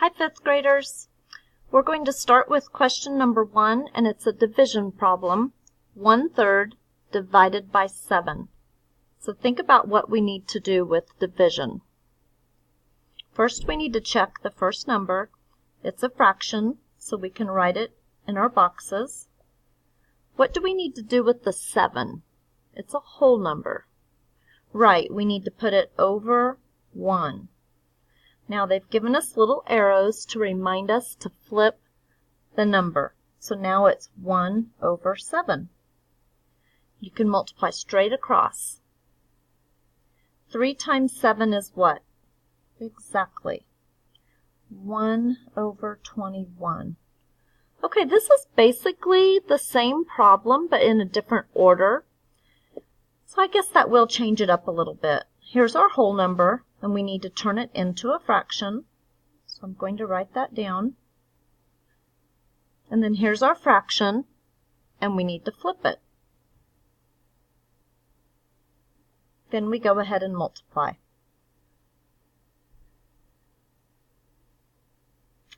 Hi, fifth graders. We're going to start with question number 1, and it's a division problem. 1/3 divided by 7. So think about what we need to do with division. First, we need to check the first number. It's a fraction, so we can write it in our boxes. What do we need to do with the 7? It's a whole number. Right, we need to put it over 1. Now they've given us little arrows to remind us to flip the number. So now it's 1 over 7. You can multiply straight across. 3 times 7 is what? Exactly. 1 over 21. Okay, this is basically the same problem, but in a different order. So I guess that will change it up a little bit. Here's our whole number, and we need to turn it into a fraction. So I'm going to write that down. And then here's our fraction, and we need to flip it. Then we go ahead and multiply.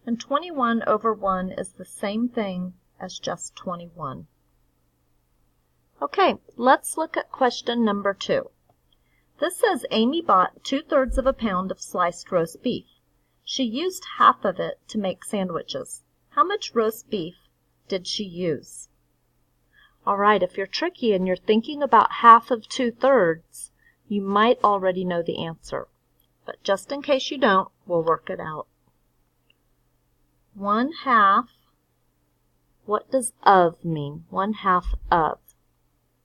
And 21 over 1 is the same thing as just 21. Okay, let's look at question number 2. This says Amy bought 2/3 of a pound of sliced roast beef. She used half of it to make sandwiches. How much roast beef did she use? All right, if you're tricky and you're thinking about half of 2/3, you might already know the answer. But just in case you don't, we'll work it out. 1/2, what does of mean? 1/2 of.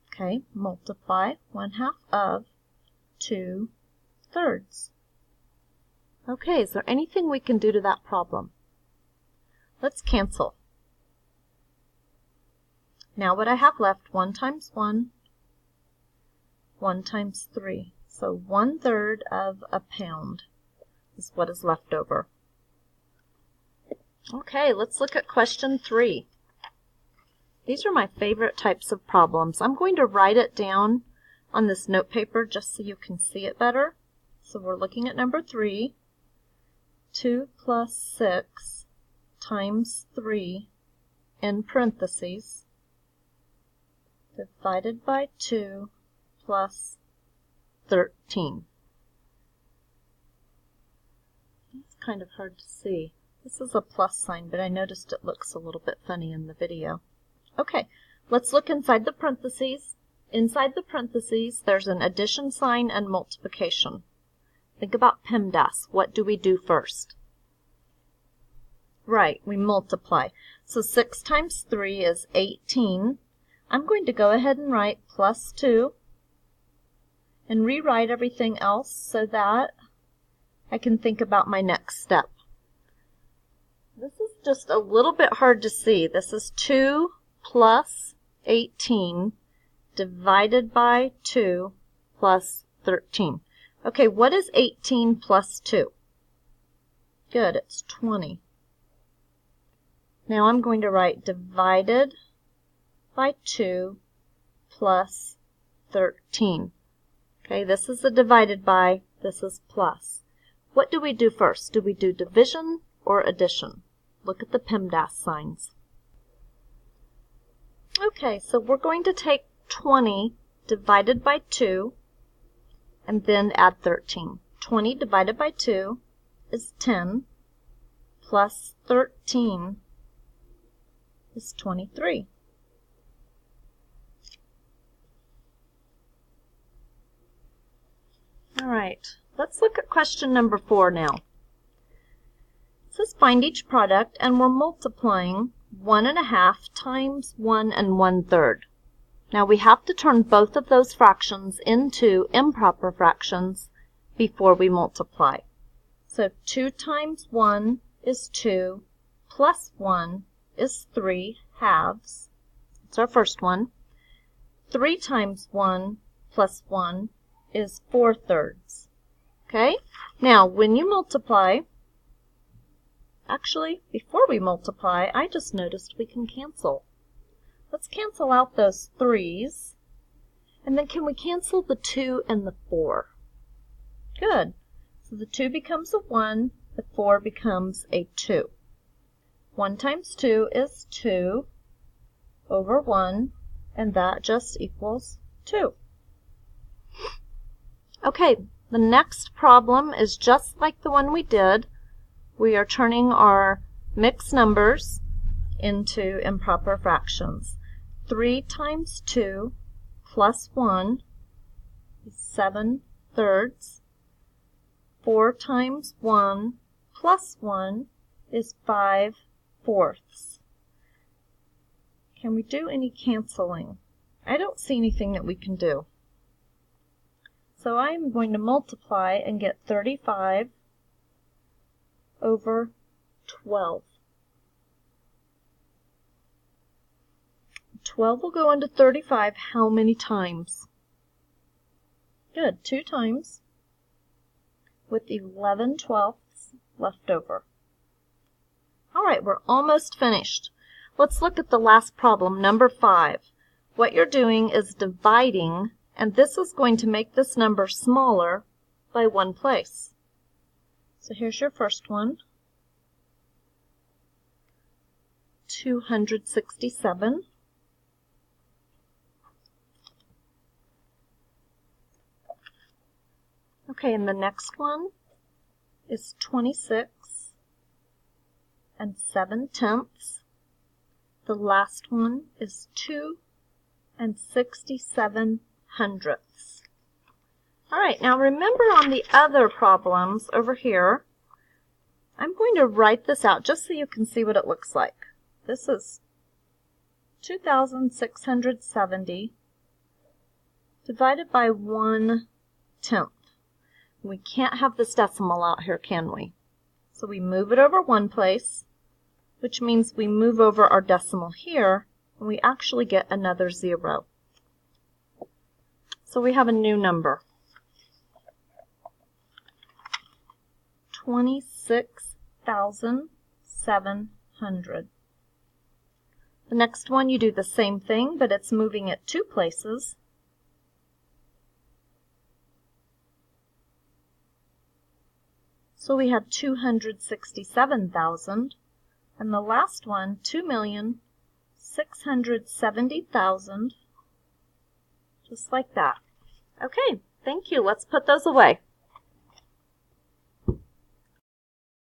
Okay, multiply 1/2 of 2/3. Okay, is there anything we can do to that problem? Let's cancel. Now what I have left, 1 times 1, 1 times 3. So 1/3 of a pound is what is left over. Okay, let's look at question 3. These are my favorite types of problems. I'm going to write it down on this note paper just so you can see it better. So we're looking at number 3. 2 plus 6 times 3 in parentheses divided by 2 plus 13. It's kind of hard to see. This is a plus sign, but I noticed it looks a little bit funny in the video. Okay, let's look inside the parentheses. Inside the parentheses, there's an addition sign and multiplication. Think about PEMDAS. What do we do first? Right, we multiply. So 6 times 3 is 18. I'm going to go ahead and write plus 2 and rewrite everything else so that I can think about my next step. This is just a little bit hard to see. This is 2 plus 18 divided by 2 plus 13. Okay, what is 18 plus 2? Good, it's 20. Now I'm going to write divided by 2 plus 13. Okay, this is a divided by, this is plus. What do we do first? Do we do division or addition? Look at the PEMDAS signs. Okay, so we're going to take 20 divided by 2 and then add 13. 20 divided by 2 is 10 plus 13 is 23. All right, let's look at question number 4 now. It says find each product, and we're multiplying 1/2 times 1 1/3. Now we have to turn both of those fractions into improper fractions before we multiply. So 2 times 1 is 2, plus 1 is 3 halves. That's our first one. 3 times 1 plus 1 is 4/3. Okay? Now when you multiply, actually, before we multiply, I just noticed we can cancel. Let's cancel out those 3's. And then can we cancel the 2 and the 4? Good. So the 2 becomes a 1, the 4 becomes a 2. 1 times 2 is 2 over 1, and that just equals 2. Okay, the next problem is just like the one we did. We are turning our mixed numbers into improper fractions. 3 times 2 plus 1 is 7/3. 4 times 1 plus 1 is 5/4. Can we do any canceling? I don't see anything that we can do. So I'm going to multiply and get 35 over 12. 12 will go into 35 how many times? Good, 2 times, with 11/12 left over. All right, we're almost finished. Let's look at the last problem, number 5. What you're doing is dividing, and this is going to make this number smaller by 1 place. So here's your first one, 267. Okay, and the next one is 26 7/10. The last one is 2 67/100. All right, now remember on the other problems over here, I'm going to write this out just so you can see what it looks like. This is 2,670 divided by 1/10. We can't have this decimal out here, can we? So we move it over 1 place, which means we move over our decimal here, and we actually get another 0. So we have a new number. 26,700. The next one you do the same thing, but it's moving it 2 places. So we have 267,000, and the last one, 2,670,000, just like that. Okay, thank you. Let's put those away.